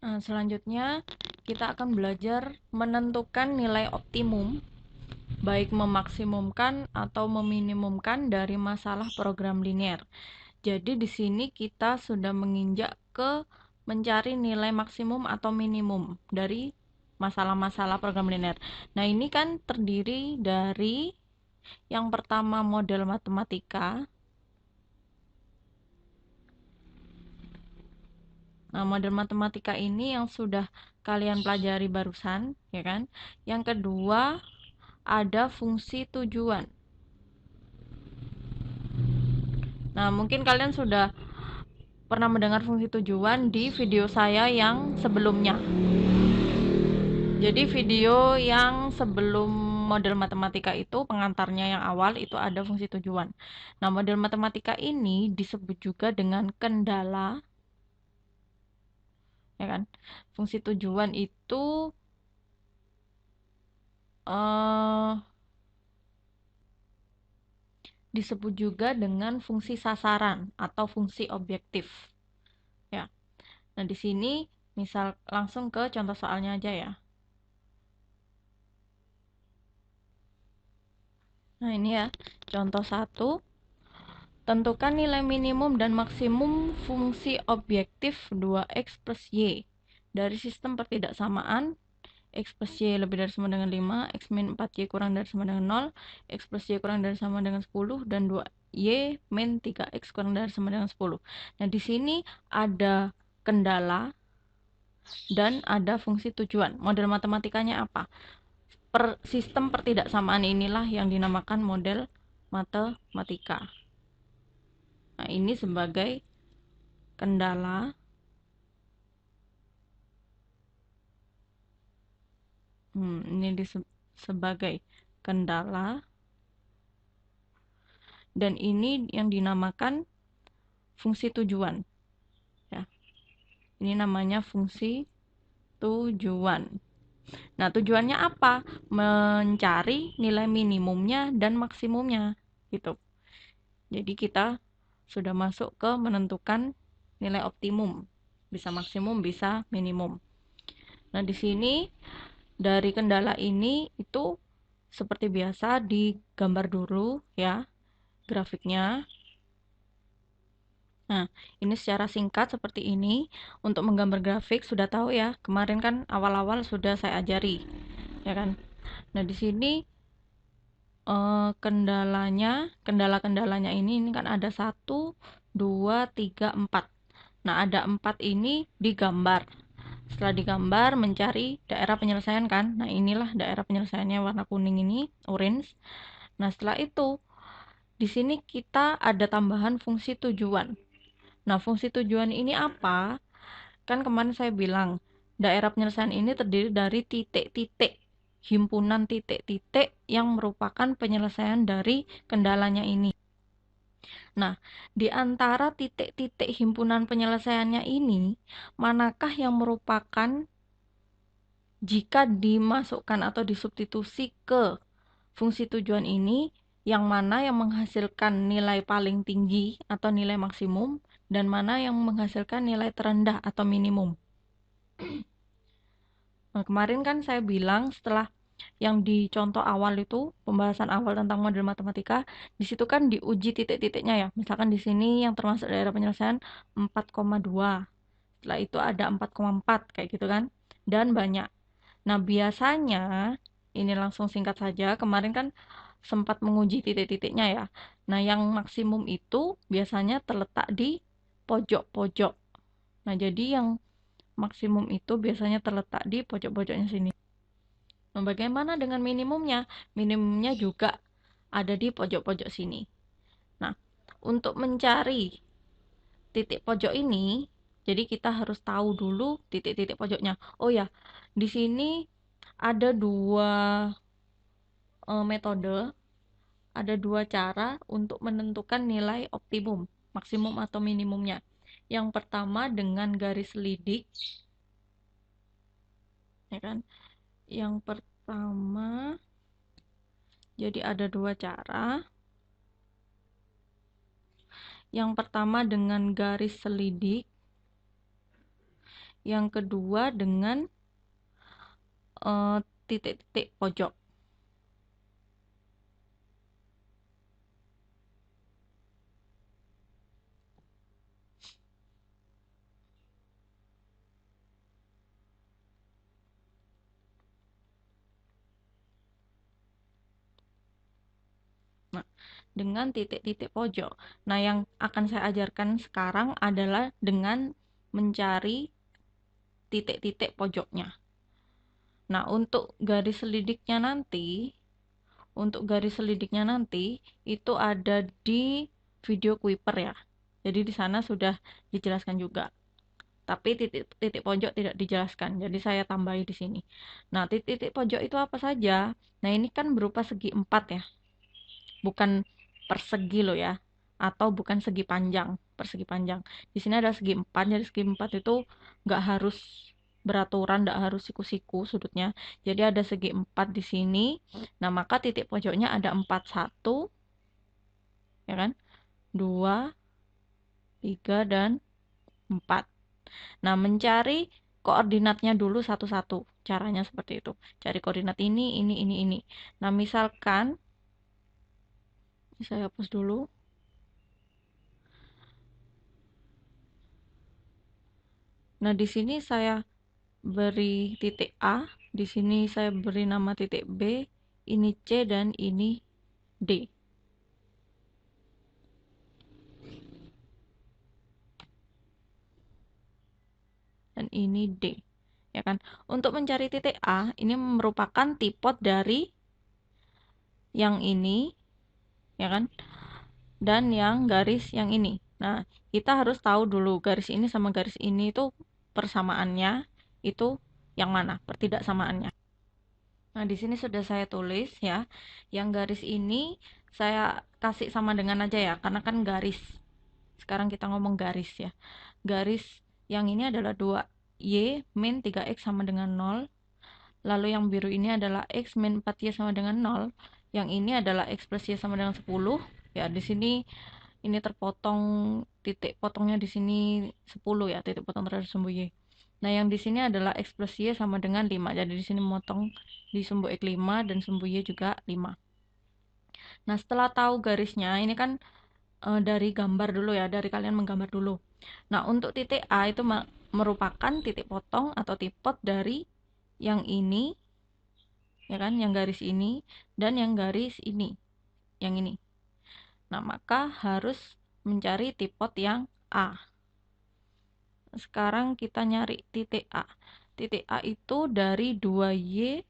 Nah, selanjutnya kita akan belajar menentukan nilai optimum, baik memaksimumkan atau meminimumkan dari masalah program linear. Jadi di sini kita sudah menginjak ke mencari nilai maksimum atau minimum dari masalah-masalah program linear. Nah, ini kan terdiri dari yang pertama model matematika. Nah, model matematika ini yang sudah kalian pelajari barusan, ya kan? Yang kedua, ada fungsi tujuan. Nah, mungkin kalian sudah pernah mendengar fungsi tujuan di video saya yang sebelumnya. Jadi video yang sebelum model matematika itu, pengantarnya yang awal itu ada fungsi tujuan. Nah, model matematika ini disebut juga dengan kendala, ya kan? Fungsi tujuan itu eh, disebut juga dengan fungsi sasaran atau fungsi objektif. Ya. Nah, di sini misal langsung ke contoh soalnya aja ya. Nah, ini ya, contoh 1. Tentukan nilai minimum dan maksimum fungsi objektif 2x plus y dari sistem pertidaksamaan x plus y lebih dari sama dengan 5, x min 4y kurang dari sama dengan 0, x plus y kurang dari sama dengan 10, dan 2y min 3x kurang dari sama dengan 10. Nah, di sini ada kendala dan ada fungsi tujuan. Model matematikanya apa? Sistem pertidaksamaan inilah yang dinamakan model matematika. Nah, ini sebagai kendala. Ini sebagai kendala. Dan ini yang dinamakan fungsi tujuan. Ya. Ini namanya fungsi tujuan. Nah, tujuannya apa? Mencari nilai minimumnya dan maksimumnya. Gitu. Jadi kita sudah masuk ke menentukan nilai optimum. Bisa maksimum, bisa minimum. Nah, di sini dari kendala ini itu seperti biasa digambar dulu ya grafiknya. Nah, ini secara singkat seperti ini. Untuk menggambar grafik sudah tahu ya. Kemarin kan awal-awal sudah saya ajari, ya kan? Nah, di sini kendala-kendalanya ini kan ada 1, 2, 3, 4. Nah, ada 4 ini digambar. Setelah digambar, mencari daerah penyelesaian kan. Nah, inilah daerah penyelesaiannya warna kuning ini, orange. Nah, setelah itu, di sini kita ada tambahan fungsi tujuan. Nah, fungsi tujuan ini apa? Kan kemarin saya bilang, daerah penyelesaian ini terdiri dari titik-titik, himpunan titik-titik yang merupakan penyelesaian dari kendalanya ini. Nah, di antara titik-titik himpunan penyelesaiannya ini, manakah yang merupakan jika dimasukkan atau disubstitusi ke fungsi tujuan ini, yang mana yang menghasilkan nilai paling tinggi atau nilai maksimum, dan mana yang menghasilkan nilai terendah atau minimum. Nah, kemarin kan saya bilang setelah yang di contoh awal itu, pembahasan awal tentang model matematika, di situ kan diuji titik-titiknya ya. Misalkan di sini yang termasuk daerah penyelesaian 4,2. Setelah itu ada 4,4 kayak gitu kan. Dan banyak. Nah, biasanya ini langsung singkat saja. Kemarin kan sempat menguji titik-titiknya ya. Nah, yang maksimum itu biasanya terletak di pojok-pojok. Nah, jadi yang maksimum itu biasanya terletak di pojok-pojoknya sini. Nah, bagaimana dengan minimumnya? Minimumnya juga ada di pojok-pojok sini. Nah, untuk mencari titik pojok ini, jadi kita harus tahu dulu titik-titik pojoknya. Oh ya, di sini ada dua metode, ada dua cara untuk menentukan nilai optimum, maksimum atau minimumnya. Yang pertama dengan garis lidik, ya kan? Yang pertama, jadi ada dua cara. Yang pertama dengan garis selidik, yang kedua dengan titik-titik pojok. Nah, dengan titik-titik pojok. Nah, yang akan saya ajarkan sekarang adalah dengan mencari titik-titik pojoknya. Nah, untuk garis selidiknya nanti itu ada di video Kuiper ya. Jadi di sana sudah dijelaskan juga. Tapi titik-titik pojok tidak dijelaskan. Jadi saya tambahi di sini. Nah, titik-titik pojok itu apa saja? Nah, ini kan berupa segi 4 ya. Bukan persegi loh ya. Atau bukan segi panjang, persegi panjang. Di sini ada segi 4, jadi segi 4 itu nggak harus beraturan, nggak harus siku-siku sudutnya. Jadi ada segi 4 di sini. Nah, maka titik pojoknya ada 4, 1, ya kan? 2, 3, dan 4. Nah, mencari koordinatnya dulu satu-satu. Caranya seperti itu. Cari koordinat ini. Nah, misalkan saya hapus dulu. Nah, di sini saya beri titik A, di sini saya beri nama titik B, ini C dan ini D. Dan ini D. Ya kan? Untuk mencari titik A, ini merupakan tipot dari yang ini, ya kan? Dan yang garis yang ini. Nah, kita harus tahu dulu garis ini sama garis ini itu persamaannya itu yang mana, pertidaksamaannya. Nah, di sini sudah saya tulis ya. Yang garis ini saya kasih sama dengan aja ya, karena kan garis. Sekarang kita ngomong garis ya. Garis yang ini adalah 2Y min 3X sama dengan 0. Lalu yang biru ini adalah X min 4Y sama dengan 0. Yang ini adalah X plus Y sama dengan 10. Ya, di sini ini terpotong, titik potongnya di sini 10 ya, titik potong terhadap sumbu Y. Nah, yang di sini adalah X plus Y sama dengan 5. Jadi di sini memotong di sumbu X 5 dan sumbu Y juga 5. Nah, setelah tahu garisnya, ini kan dari gambar dulu ya, dari kalian menggambar dulu. Nah, untuk titik A itu merupakan titik potong atau tipot dari yang ini, ya kan, yang garis ini, dan yang garis ini, yang ini. Nah, maka harus mencari tipot yang A. Sekarang kita nyari titik A. Titik A itu dari 2Y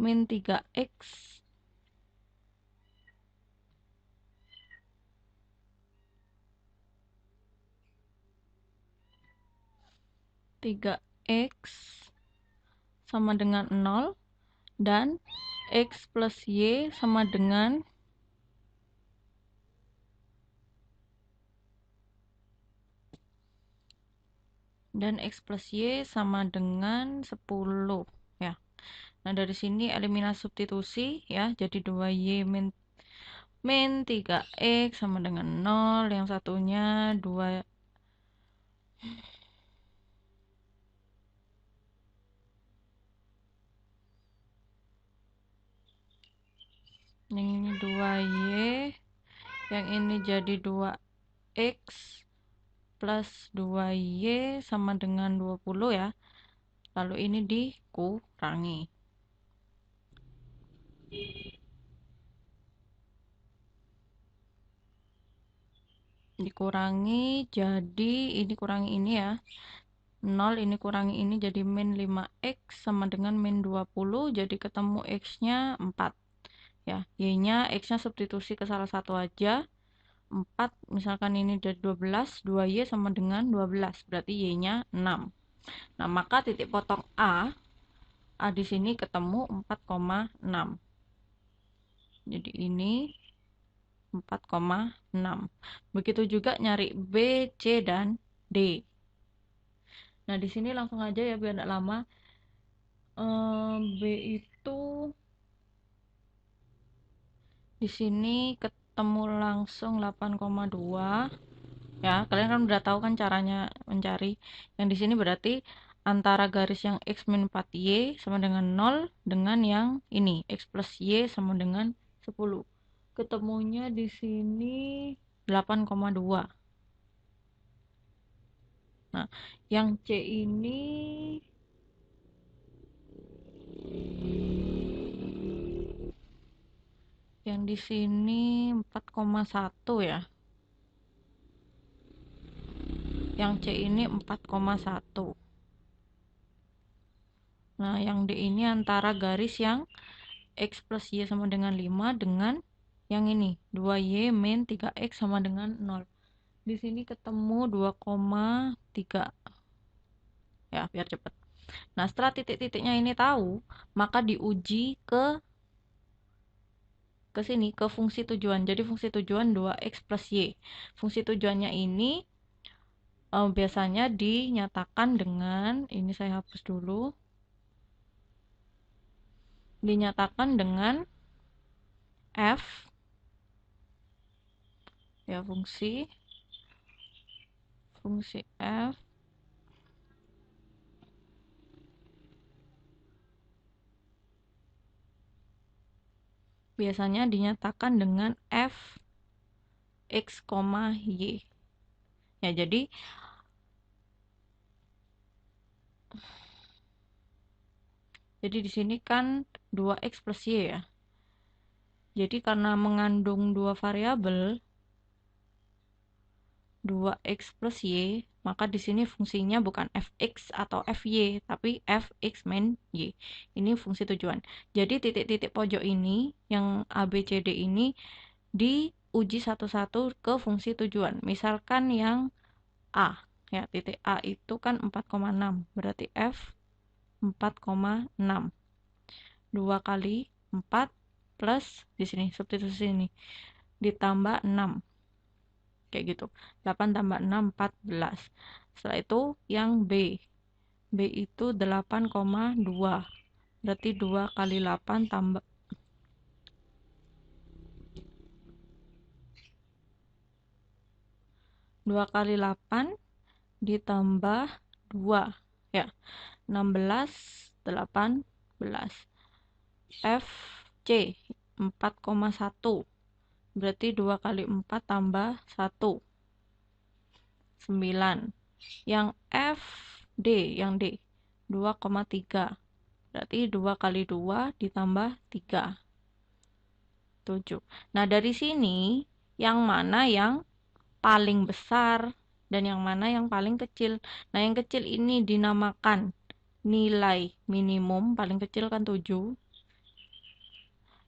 min 3X 3X sama dengan 0 dan X plus Y sama dengan X plus Y sama dengan 10 ya. Nah, dari sini eliminasi substitusi ya, jadi 2Y min 3X sama dengan 0, yang satunya 2 yang ini 2Y, yang ini jadi 2X plus 2Y sama dengan 20 ya. Lalu ini dikurangi. Dikurangi jadi ini kurangi ini ya. 0 ini kurangi ini jadi min 5X sama dengan min 20, jadi ketemu X-nya 4. Ya, Y-nya X-nya substitusi ke salah satu aja. 4, misalkan ini dari 12, 2Y sama dengan 12, berarti Y-nya 6. Nah, maka titik potong A di sini ketemu 4,6. Jadi ini 4,6. Begitu juga nyari B, C, dan D. Nah, di sini langsung aja ya biar tidak lama. B itu di sini ketemu langsung 8,2. Ya, kalian kan udah tahu kan caranya mencari. Yang di sini berarti antara garis yang X min 4Y sama dengan 0 dengan yang ini, X plus Y sama dengan 10. Ketemunya di sini 8,2. Nah, yang C ini yang di sini 4,1 ya. Yang C ini 4,1. Nah, yang D ini antara garis yang X plus Y sama dengan 5 dengan yang ini, 2Y min 3X sama dengan 0. Di sini ketemu 2,3. Ya, biar cepat. Nah, setelah titik-titiknya ini tahu, maka diuji ke sini, ke fungsi tujuan. Jadi fungsi tujuan 2X plus Y. Fungsi tujuannya ini biasanya dinyatakan dengan, ini saya hapus dulu, dinyatakan dengan f ya, fungsi f biasanya dinyatakan dengan f x, y. Ya, jadi di sini kan 2x plus y ya. Jadi karena mengandung dua variabel 2x plus y, maka di sini fungsinya bukan fx atau fy, tapi fx min y. Ini fungsi tujuan. Jadi titik-titik pojok ini, yang a, b, c, d ini diuji satu-satu ke fungsi tujuan. Misalkan yang a, ya, titik a itu kan 4,6, berarti f 4,6. 2 kali 4 plus di sini, substitusi sini, ditambah 6. Kayak gitu. 8 tambah 6, 14. Setelah itu yang B. B itu 8,2. Berarti 2 kali 8 tambah 2 kali 8 ditambah 2. Ya. 16, 18. F, C 4,1. Berarti 2 kali 4 tambah 1. 9. Yang F, D, yang D 2,3. Berarti 2 kali 2 ditambah 3. 7. Nah, dari sini yang mana yang paling besar dan yang mana yang paling kecil. Nah, yang kecil ini dinamakan nilai minimum, paling kecil kan 7.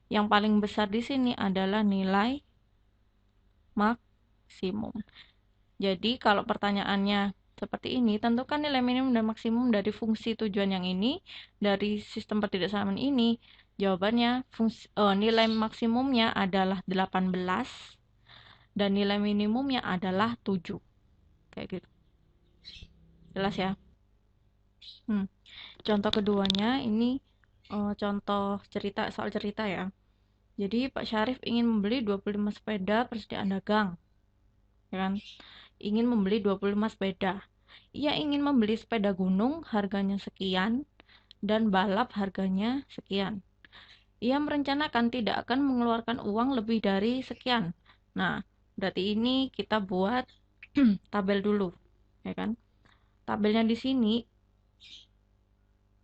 Yang paling besar di sini adalah nilai maksimum. Jadi kalau pertanyaannya seperti ini, tentukan nilai minimum dan maksimum dari fungsi tujuan yang ini, dari sistem pertidaksamaan ini. Jawabannya nilai maksimumnya adalah 18 dan nilai minimumnya adalah 7. Kayak gitu. Jelas ya? Contoh keduanya ini contoh cerita, soal cerita ya. Jadi Pak Syarif ingin membeli 25 sepeda persediaan dagang. Ya kan? Ingin membeli 25 sepeda. Ia ingin membeli sepeda gunung harganya sekian dan balap harganya sekian. Ia merencanakan tidak akan mengeluarkan uang lebih dari sekian. Nah, berarti ini kita buat tabel dulu, ya kan? Tabelnya di sini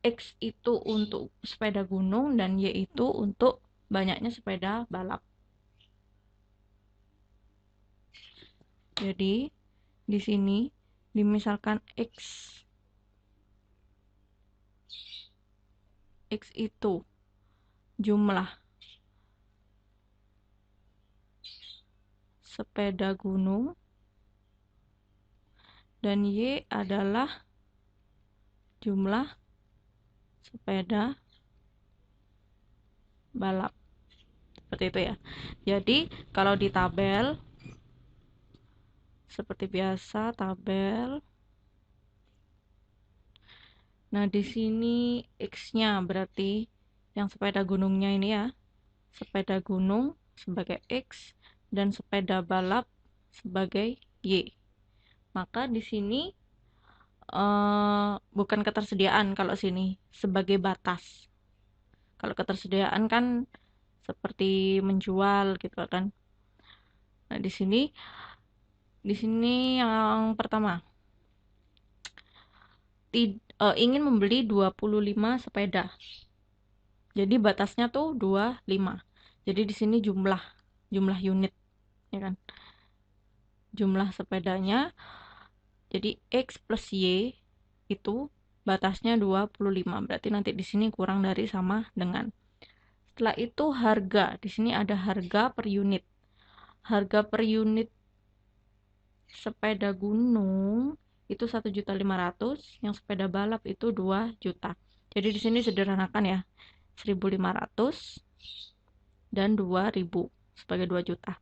X itu untuk sepeda gunung dan Y itu untuk banyaknya sepeda balap. Jadi di sini dimisalkan X itu jumlah sepeda gunung dan Y adalah jumlah sepeda balap. Seperti itu ya. Jadi kalau di tabel seperti biasa tabel. Nah, di sini X-nya berarti yang sepeda gunungnya ini ya. Sepeda gunung sebagai X dan sepeda balap sebagai Y. Maka di sini bukan ketersediaan kalau sini, sebagai batas. Kalau ketersediaan kan seperti menjual gitu kan. Nah, di sini yang pertama, ingin membeli 25 sepeda. Jadi batasnya tuh 25. Jadi di sini jumlah unit, ya kan? Jumlah sepedanya. Jadi X plus Y itu batasnya 25. Berarti nanti di sini kurang dari sama dengan. Setelah itu harga. Di sini ada harga per unit. Harga per unit sepeda gunung itu 1.500.000, yang sepeda balap itu 2 juta. Jadi di sini sederhanakan ya. 1.500 dan 2.000 sebagai 2 juta.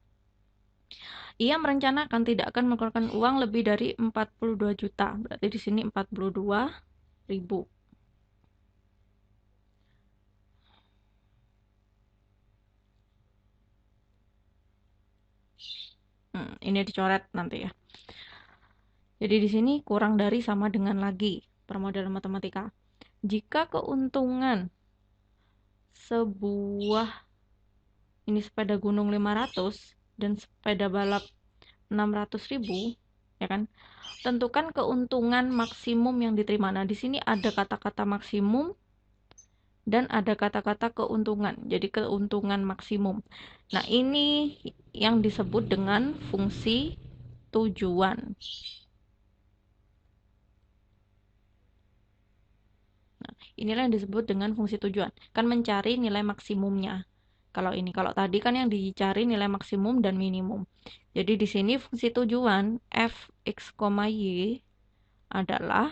Ia merencanakan tidak akan mengeluarkan uang lebih dari 42 juta. Berarti di sini 42.000. Ini dicoret nanti ya. Jadi di sini kurang dari sama dengan lagi permodalan matematika. Jika keuntungan sebuah ini sepeda gunung 500 dan sepeda balap 600.000, ya kan? Tentukan keuntungan maksimum yang diterima. Nah, di sini ada kata-kata maksimum dan ada kata-kata keuntungan. Jadi keuntungan maksimum. Nah, ini yang disebut dengan fungsi tujuan. Nah, inilah yang disebut dengan fungsi tujuan. Kan mencari nilai maksimumnya. Kalau tadi kan yang dicari nilai maksimum dan minimum. Jadi di sini fungsi tujuan f x, y adalah,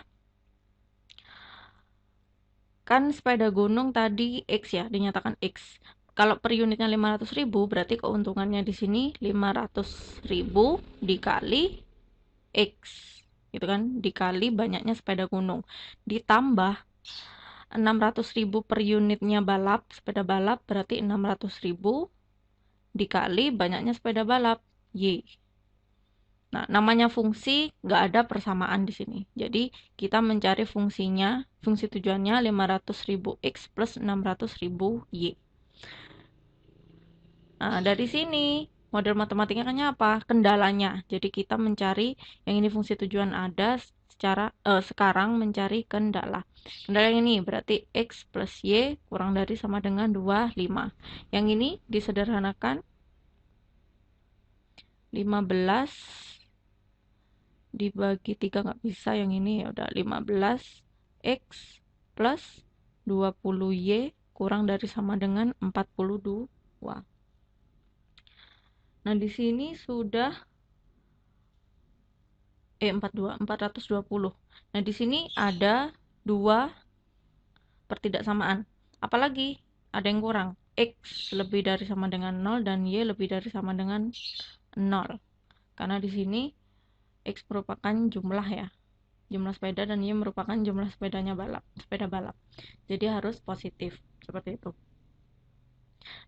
kan sepeda gunung tadi X ya, dinyatakan X. Kalau per unitnya 500.000, berarti keuntungannya di sini 500.000 dikali X. Gitu kan, dikali banyaknya sepeda gunung. Ditambah 600.000 per unitnya sepeda balap, berarti 600.000 dikali banyaknya sepeda balap, Y. Nah, namanya fungsi nggak ada persamaan di sini. Jadi, kita mencari fungsinya, fungsi tujuannya 500.000 X plus 600.000 Y. Nah, dari sini, model matematikanya apa? Kendalanya. Jadi, kita mencari, yang ini fungsi tujuan ada, sekarang mencari kendala. Kendala yang ini berarti X plus Y kurang dari sama dengan 25. Yang ini disederhanakan 15 dibagi 3 nggak bisa, yang ini ya udah 15 X plus 20 Y kurang dari sama dengan 42. Nah, di sini sudah 420. Nah, di sini ada 2 pertidaksamaan. Apalagi ada yang kurang. X lebih dari sama dengan 0 dan Y lebih dari sama dengan 0. Karena di sini X merupakan jumlah ya. Jumlah sepeda dan Y merupakan jumlah sepeda balap. Jadi harus positif seperti itu.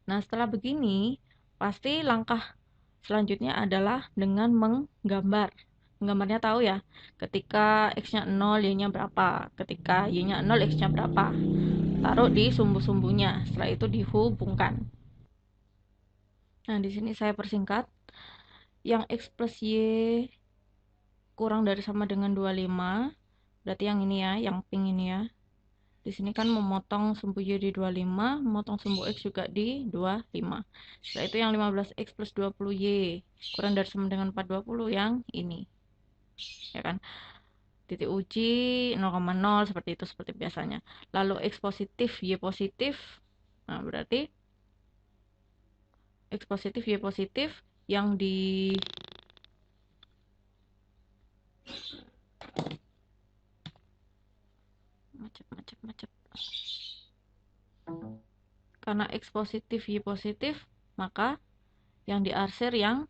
Nah, setelah begini, pasti langkah selanjutnya adalah dengan menggambar. Menggambarnya tahu ya, ketika X-nya 0, Y-nya berapa. Ketika Y-nya 0, X-nya berapa. Taruh di sumbu-sumbunya, setelah itu dihubungkan. Nah, di sini saya persingkat. Yang X plus Y kurang dari sama dengan 25. Berarti yang ini ya, yang pink ini ya. Di sini kan memotong sumbu Y di 25, memotong sumbu X juga di 25. Setelah itu yang 15X plus 20Y kurang dari sama dengan 420, yang ini. Ya kan? Titik uji 0,0 seperti itu, seperti biasanya. Lalu X positif, Y positif. Nah, berarti X positif, Y positif yang di macet. Karena X positif, Y positif, maka yang diarsir yang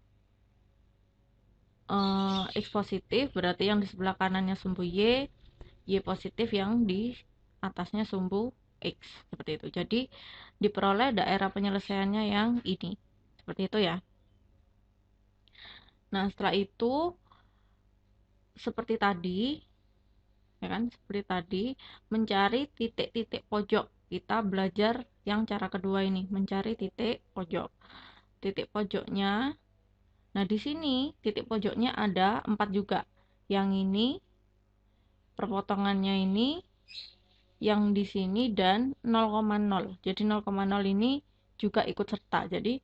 X positif, berarti yang di sebelah kanannya sumbu Y positif yang di atasnya sumbu X. Seperti itu. Jadi diperoleh daerah penyelesaiannya yang ini. Seperti itu ya. Nah, setelah itu seperti tadi, ya kan, seperti tadi mencari titik-titik pojok. Kita belajar yang cara kedua ini, mencari titik pojok. Titik pojoknya, nah di sini titik pojoknya ada 4 juga. Yang ini perpotongannya ini, yang di sini, dan 0,0. Jadi 0,0 ini juga ikut serta. Jadi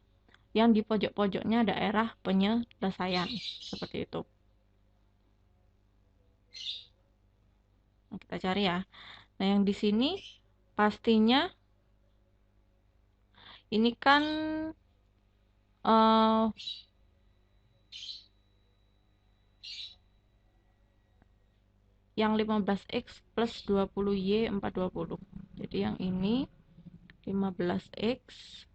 yang di pojok-pojoknya daerah penyelesaian, seperti itu. Nah, kita cari ya. Nah, yang di sini pastinya ini kan yang 15x plus 20y 420. Jadi yang ini 15x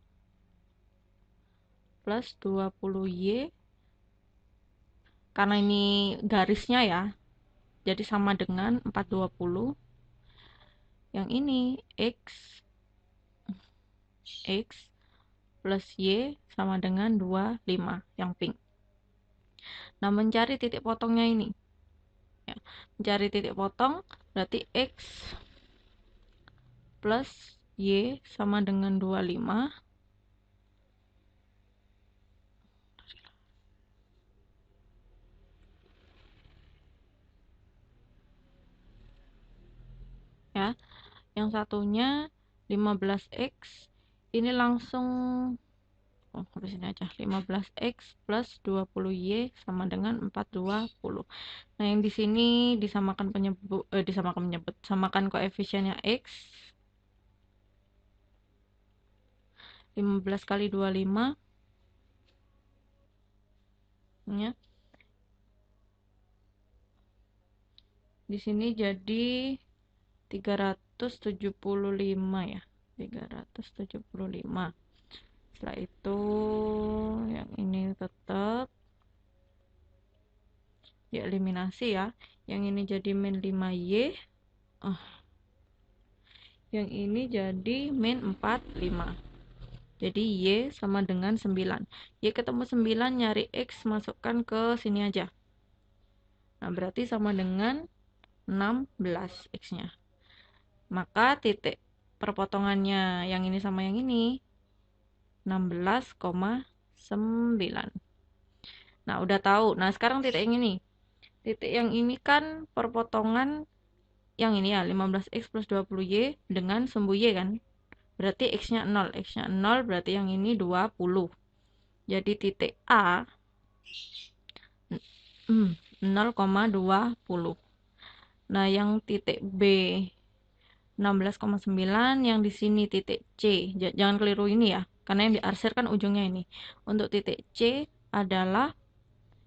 plus 20y, karena ini garisnya ya, jadi sama dengan 420. Yang ini x plus y sama dengan 25, yang pink. Nah, mencari titik potongnya ini. Ya, mencari titik potong berarti x plus y sama dengan 25. Ya, yang satunya 15x, ini langsung habis ini aja, 15x plus 20y sama dengan 420. Nah, yang di sini disamakan samakan koefisiennya x. 15 kali 25 ya. Di sini jadi 375 ya. 375. Setelah itu yang ini tetap dieliminasi ya. Yang ini jadi min 5y. Yang ini jadi min 45. Jadi y sama dengan 9. Y ketemu 9, nyari x, masukkan ke sini aja. Nah, berarti sama dengan 16 x-nya. Maka titik perpotongannya yang ini sama yang ini 16,9. Nah, udah tahu. Nah, sekarang titik yang ini. Titik yang ini kan perpotongan yang ini ya, 15x plus 20y dengan sumbu y kan. Berarti x-nya 0. X-nya 0 berarti yang ini 20. Jadi titik A 0,20. Nah, yang titik B 16,9, yang di sini titik C. Jangan keliru ini ya, karena yang diarsir kan ujungnya ini. Untuk titik C adalah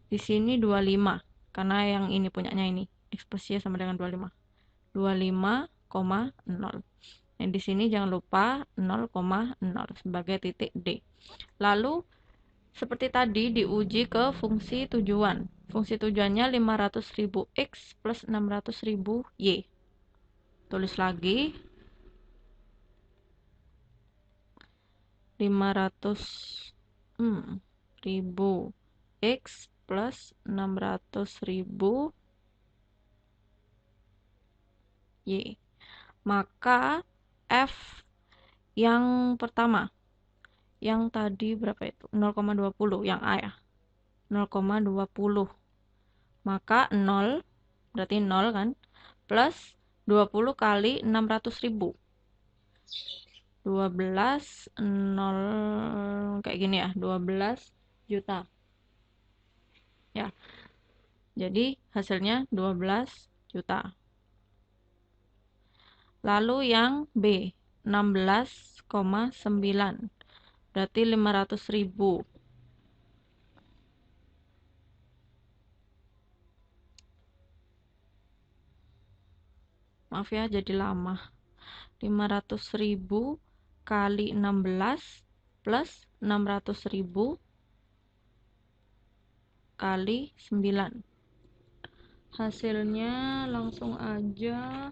di sini 25, karena yang ini punyanya ini. X plus Y sama dengan 25. 25,0. Yang di sini jangan lupa 0,0 sebagai titik D. Lalu seperti tadi diuji ke fungsi tujuan. Fungsi tujuannya 500.000 X plus 600.000 Y. Tulis lagi 500.000 X plus 600.000 Y. Maka F yang pertama, yang tadi berapa itu? 0,20, yang A ya. 0,20. Maka 0, berarti 0 kan? Plus 20 kali 600.000. 12, 0, kayak gini ya. 12 juta. Ya. Jadi hasilnya 12 juta. Lalu yang B, 16,9. Berarti 500.000. Maaf ya, jadi lama. 500.000 kali 16 plus 600.000 kali 9. Hasilnya langsung aja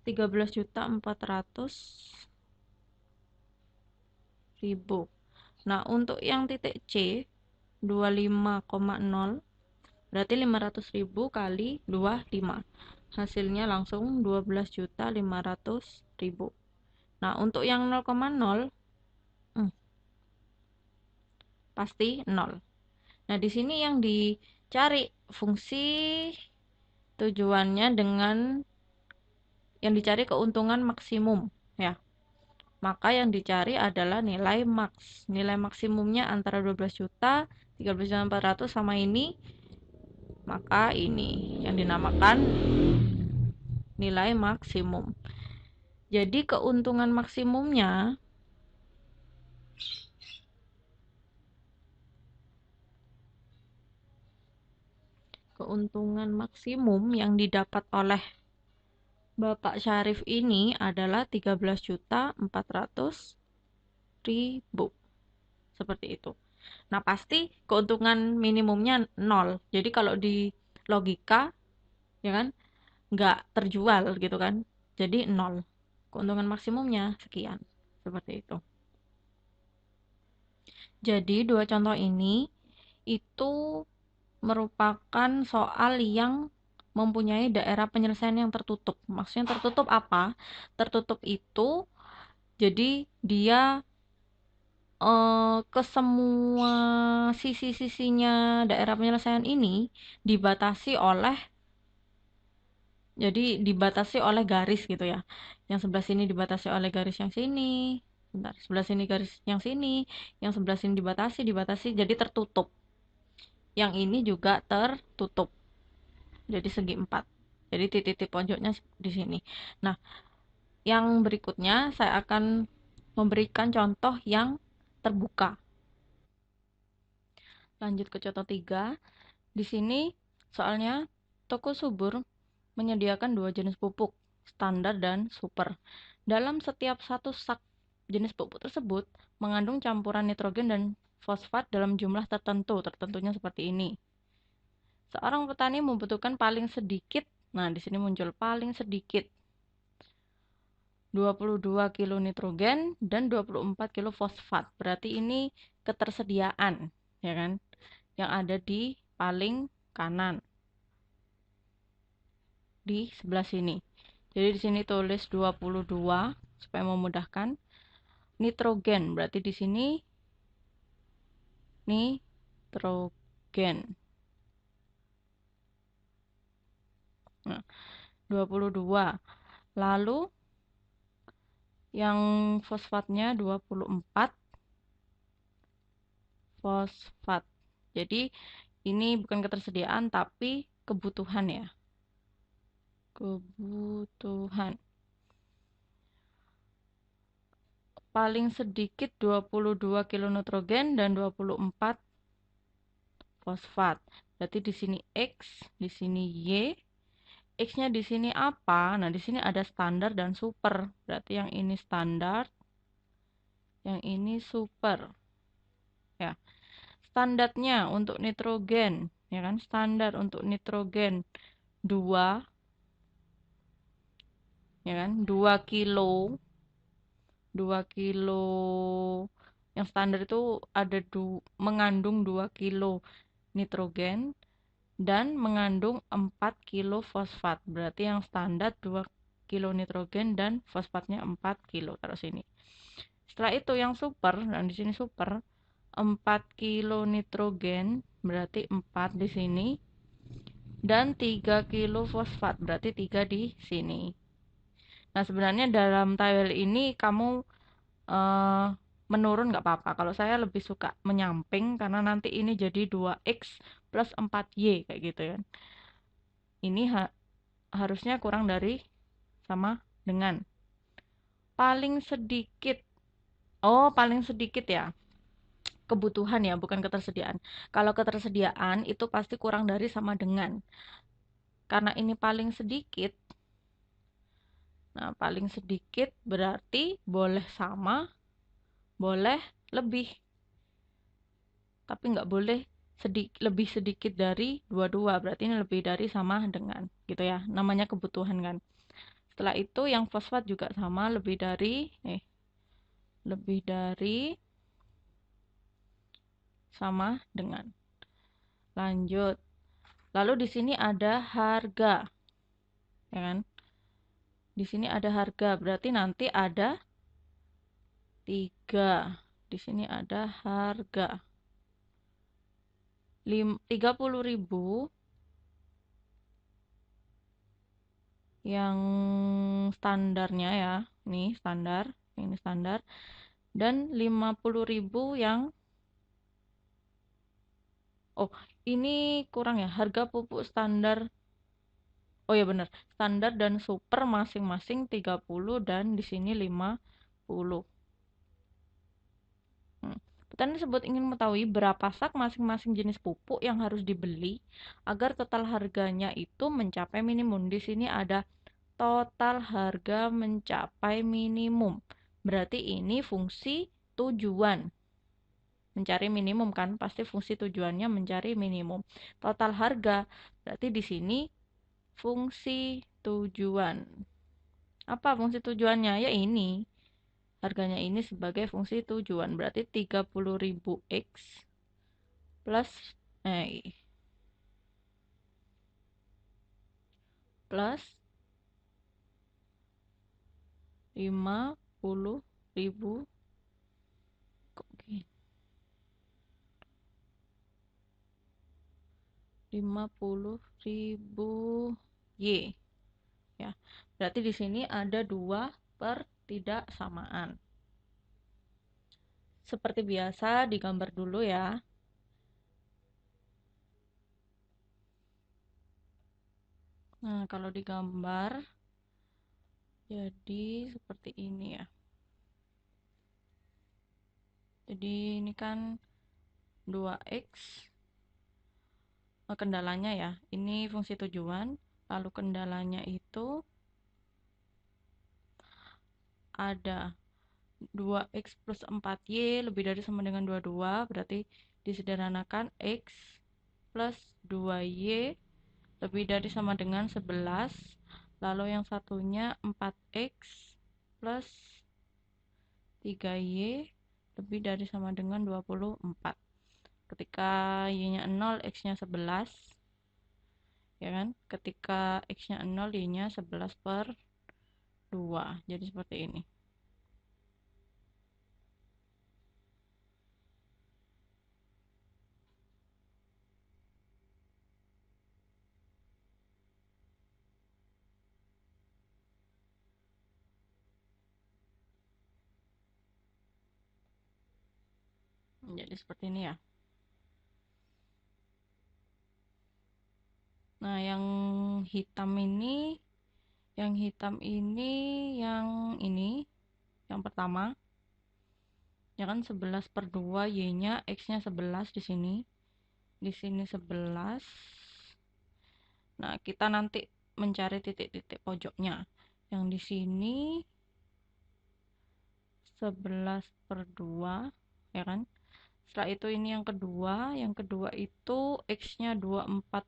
13.400.000. Nah, untuk yang titik C 25,0 berarti 500.000 kali 25. Hasilnya langsung 12.500.000. Nah, untuk yang 0,0 pasti 0. Nah, di sini yang dicari fungsi tujuannya dengan yang dicari keuntungan maksimum ya. Maka yang dicari adalah nilai max. Nilai maksimumnya antara 12 juta, 13.400 sama ini. Maka ini yang dinamakan nilai maksimum. Jadi keuntungan maksimumnya yang didapat oleh Bapak Syarif ini adalah 13.400.000. Seperti itu. Nah, pasti keuntungan minimumnya 0. Jadi kalau di logika ya kan nggak terjual gitu kan. Jadi 0. Keuntungan maksimumnya sekian. Seperti itu. Jadi dua contoh ini itu merupakan soal yang mempunyai daerah penyelesaian yang tertutup. Maksudnya tertutup apa? Tertutup itu jadi dia ke semua sisi-sisinya daerah penyelesaian ini dibatasi oleh garis gitu ya. Yang sebelah sini dibatasi oleh garis yang sini. Bentar, sebelah sini garis yang sini, yang sebelah sini dibatasi jadi tertutup. Yang ini juga tertutup. Jadi segi 4. Jadi titik-titik pojoknya di sini. Nah, yang berikutnya saya akan memberikan contoh yang terbuka. Lanjut ke contoh 3. Di sini soalnya toko subur menyediakan dua jenis pupuk, standar dan super. Dalam setiap satu sak jenis pupuk tersebut mengandung campuran nitrogen dan fosfat dalam jumlah tertentu. Tertentunya seperti ini. Seorang petani membutuhkan paling sedikit, nah di sini muncul paling sedikit 22 kilo nitrogen dan 24 kilo fosfat. Berarti ini ketersediaan, ya kan? Yang ada di paling kanan. Di sebelah sini. Jadi di sini tulis 22 supaya memudahkan. Nitrogen, berarti di sini nitrogen. Nah, 22. Lalu yang fosfatnya 24 fosfat. Jadi ini bukan ketersediaan tapi kebutuhan ya. Kebutuhan. Paling sedikit 22 kilo nitrogen dan 24 fosfat. Berarti di sini X, di sini Y. X-nya di sini apa? Nah, di sini ada standar dan super. Berarti yang ini standar, yang ini super. Ya. Standarnya untuk nitrogen, ya kan? Standar untuk nitrogen 2, ya kan? 2 kilo. 2 kilo yang standar itu ada mengandung 2 kilo nitrogen dan mengandung 4 kilo fosfat. Berarti yang standar 2 kilo nitrogen dan fosfatnya 4 kilo. Taruh sini. Setelah itu yang super, dan di sini super 4 kilo nitrogen berarti 4 di sini dan 3 kilo fosfat berarti 3 di sini. Nah, sebenarnya dalam tabel ini kamu menurun nggak apa-apa. Kalau saya lebih suka menyamping karena nanti ini jadi 2x plus 4y kayak gitu ya. Ini harusnya kurang dari sama dengan paling sedikit. Oh, paling sedikit ya. Kebutuhan ya, bukan ketersediaan. Kalau ketersediaan itu pasti kurang dari sama dengan. Karena ini paling sedikit. Nah, paling sedikit berarti boleh sama, boleh lebih. Tapi nggak boleh lebih sedikit dari 22. Berarti ini lebih dari sama dengan. Gitu ya, namanya kebutuhan kan. Setelah itu yang fosfat juga sama, lebih dari sama dengan. Lanjut. Lalu di sini ada harga. Ya kan? Di sini ada harga, berarti nanti ada 3. Di sini ada harga. 30.000 yang standarnya ya. Ini standar, ini standar. Dan 50.000 yang ini kurang ya. Harga pupuk standar. Oh ya benar. Standar dan super masing-masing 30 dan di sini 50. Petani tersebut ingin mengetahui berapa sak masing-masing jenis pupuk yang harus dibeli agar total harganya itu mencapai minimum. Di sini ada total harga mencapai minimum. Berarti ini fungsi tujuan. Mencari minimum kan? Pasti fungsi tujuannya mencari minimum. Total harga berarti di sini fungsi tujuan. Apa fungsi tujuannya? Ya ini. Harganya ini sebagai fungsi tujuan. Berarti 30.000 X plus plus 50.000 kok gini? 50.000 Y ya. Berarti di sini ada 2 pertidaksamaan. Seperti biasa digambar dulu ya. Nah, kalau digambar jadi seperti ini ya. Jadi ini kan 2X kendalanya ya. Ini fungsi tujuan, lalu kendalanya itu ada 2X plus 4Y lebih dari sama dengan 22, berarti disederhanakan X plus 2Y lebih dari sama dengan 11. Lalu yang satunya 4X plus 3Y lebih dari sama dengan 24. Ketika Y-nya 0, X-nya 11. Ya kan? Ketika X-nya 0, Y-nya 11 per 2. Jadi seperti ini. Jadi seperti ini ya. Nah, yang hitam ini yang yang pertama. Ya kan 11 per 2 Y-nya X-nya 11 di sini. Di sini 11. Nah, kita nanti mencari titik-titik pojoknya. Yang di sini 11 per 2, ya kan? Setelah itu ini yang kedua itu X-nya 24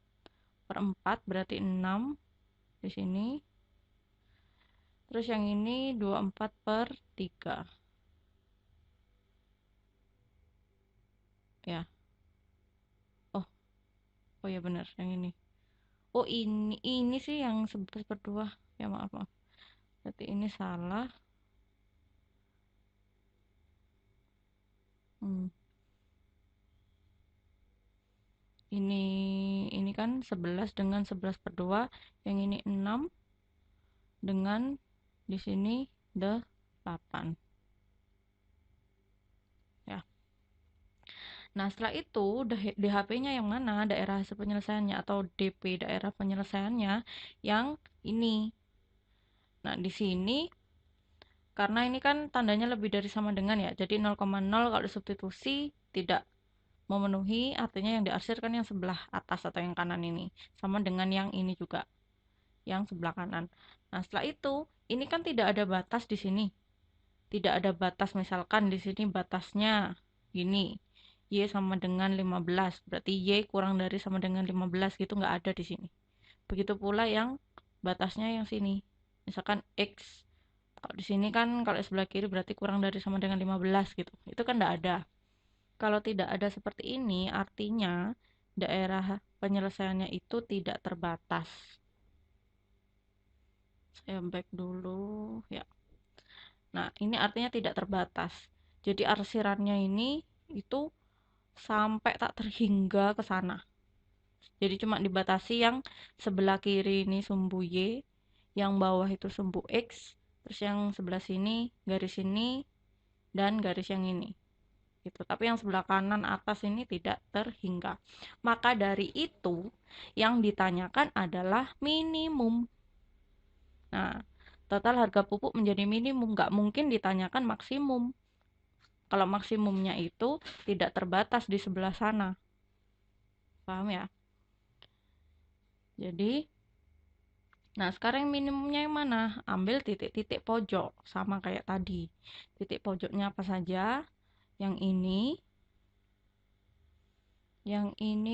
per 4, berarti 6 di sini. Terus yang ini 24 per 3. Ya. Oh, oh ya benar, yang ini. Oh, ini sih yang 11 per 2. Ya maaf, maaf. Berarti ini salah. Hmm. Ini kan 11 dengan 11 per 2, yang ini 6 dengan di sini 8. Ya. Nah, setelah itu DHP-nya yang mana? Daerah hasil penyelesaiannya atau DP daerah penyelesaiannya yang ini. Nah, di sini karena ini kan tandanya lebih dari sama dengan ya. Jadi 0,0 kalau substitusi tidak memenuhi, artinya yang diarsir kan yang sebelah atas atau yang kanan ini. Sama dengan yang ini juga, yang sebelah kanan. Nah, setelah itu, ini kan tidak ada batas di sini. Tidak ada batas, misalkan di sini batasnya gini. Y sama dengan 15, berarti Y kurang dari sama dengan 15 gitu, nggak ada di sini. Begitu pula yang batasnya yang sini. Misalkan X. Kalau di sini kan kalau sebelah kiri berarti kurang dari sama dengan 15 gitu. Itu kan nggak ada. Kalau tidak ada seperti ini, artinya daerah penyelesaiannya itu tidak terbatas. Saya back dulu ya. Nah, ini artinya tidak terbatas. Jadi arsirannya ini itu sampai tak terhingga ke sana. Jadi cuma dibatasi yang sebelah kiri ini sumbu Y, yang bawah itu sumbu X, terus yang sebelah sini garis ini dan garis yang ini. Gitu. Tapi yang sebelah kanan atas ini tidak terhingga. Maka dari itu yang ditanyakan adalah minimum. Nah, total harga pupuk menjadi minimum, nggak mungkin ditanyakan maksimum. Kalau maksimumnya itu tidak terbatas di sebelah sana. Paham ya? Jadi, nah sekarang minimumnya yang mana? Ambil titik-titik pojok, sama kayak tadi. Titik pojoknya apa saja? Yang ini,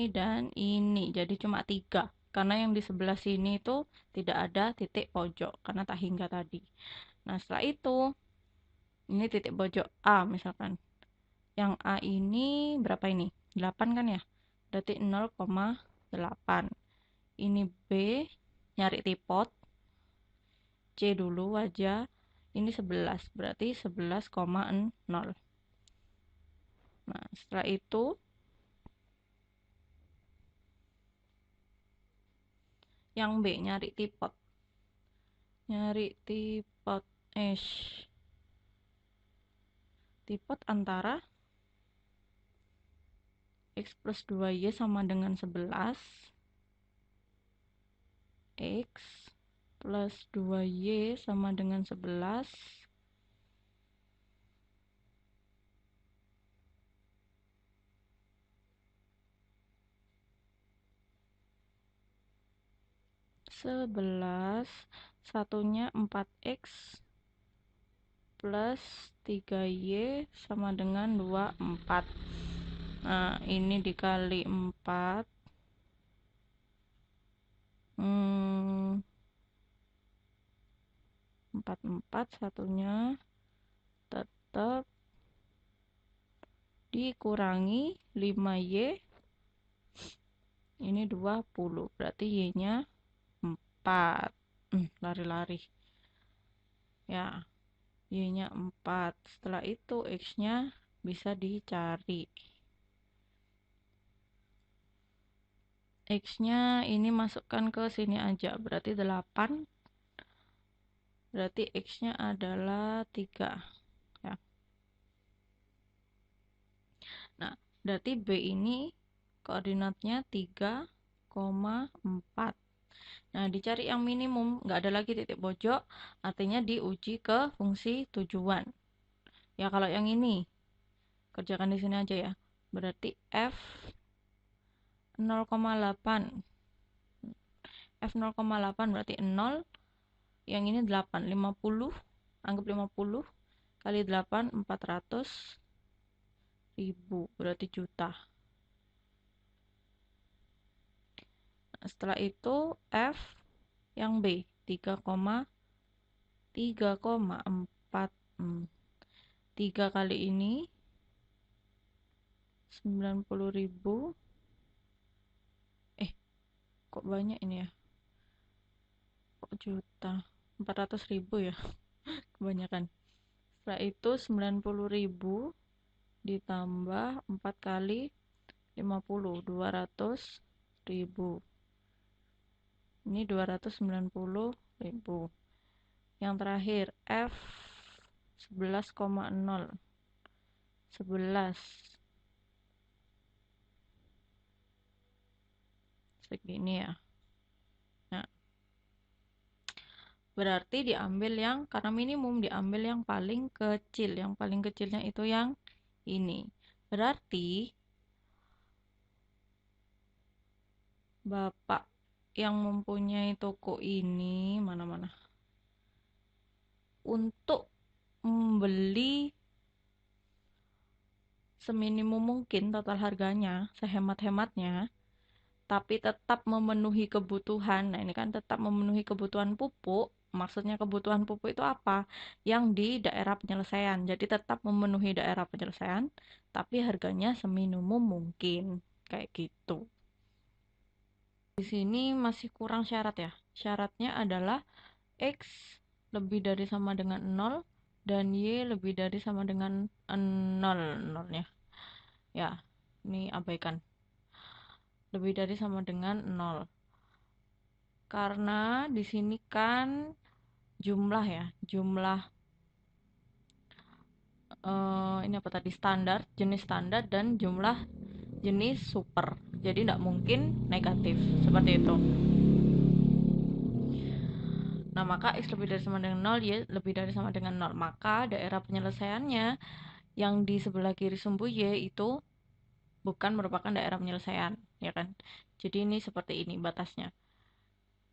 dan ini. Jadi cuma 3. Karena yang di sebelah sini itu tidak ada titik pojok, karena tak hingga tadi. Nah, setelah itu, ini titik pojok A misalkan. Yang A ini berapa ini? 8 kan ya? Berarti 0,8. Ini B, nyari tipot. C dulu aja. Ini 11, berarti 11,0. Nah, setelah itu, yang B, nyari tipot. Nyari tipot tipot antara X plus 2Y sama dengan 11. X plus 2Y sama dengan 11. Satunya 4X plus 3Y sama dengan 24. Nah, ini dikali 4. 44 satunya tetap dikurangi 5Y. Ini 20. Berarti Y-nya 4. Lari-lari. Ya. Y-nya 4. Setelah itu X-nya bisa dicari. X-nya ini masukkan ke sini aja. Berarti 8. Berarti X-nya adalah 3. Ya. Nah, berarti B ini koordinatnya 3,4. Nah, dicari yang minimum. Nggak ada lagi titik pojok. Artinya diuji ke fungsi tujuan. Ya, kalau yang ini kerjakan di sini aja ya. Berarti F 0,8. F 0,8 berarti 0. Yang ini 8. 50. Anggap 50. Kali 8, 400.000. Berarti juta. Nah, setelah itu F yang B. 3,4. 3 kali ini 90.000. Kok banyak ini ya? Kok juta? 400.000 ya? Kebanyakan. Setelah itu 90.000 ditambah 4 kali 50, 200.000. Ini 290.000. Yang terakhir F 11,0. 11 segini ya. Nah, berarti diambil yang, karena minimum diambil yang paling kecil. Yang paling kecilnya itu yang ini. Berarti Bapak yang mempunyai toko ini, mana-mana, untuk membeli seminimum mungkin total harganya, sehemat-hematnya, tapi tetap memenuhi kebutuhan. Nah, ini kan tetap memenuhi kebutuhan pupuk. Maksudnya kebutuhan pupuk itu apa? Yang di daerah penyelesaian. Jadi tetap memenuhi daerah penyelesaian, tapi harganya seminimum mungkin. Kayak gitu. Di sini masih kurang syarat ya. Syaratnya adalah X lebih dari sama dengan 0 dan Y lebih dari sama dengan 0 nolnya. Ya, ini abaikan. Lebih dari sama dengan 0. Karena di sini kan jumlah ya, jumlah ini apa tadi, standar, jenis standar dan jumlah jenis super. Jadi tidak mungkin negatif seperti itu. Nah, maka X lebih dari sama dengan 0, Y lebih dari sama dengan 0. Maka daerah penyelesaiannya yang di sebelah kiri sumbu Y itu bukan merupakan daerah penyelesaian, ya kan? Jadi ini seperti ini batasnya.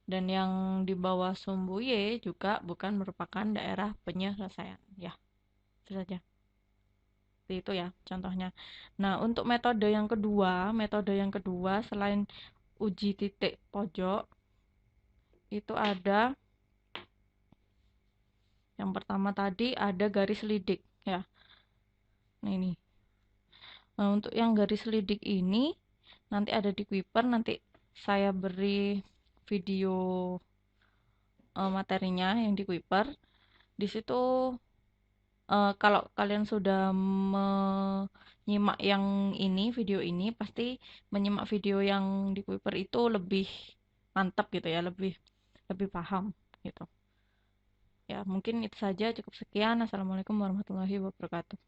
Dan yang di bawah sumbu Y juga bukan merupakan daerah penyelesaian, ya. Itu saja. Seperti itu ya contohnya. Nah, untuk metode yang kedua selain uji titik pojok itu ada yang pertama tadi ada garis lidik ya. Nah, ini. Nah, untuk yang garis lidik ini nanti ada di Kuiper, nanti saya beri video materinya yang di Kuiper. Di situ kalau kalian sudah menyimak yang ini, video ini, pasti menyimak video yang di Kuiper itu lebih mantap gitu ya, lebih lebih paham gitu. Ya, mungkin itu saja, cukup sekian. Assalamualaikum warahmatullahi wabarakatuh.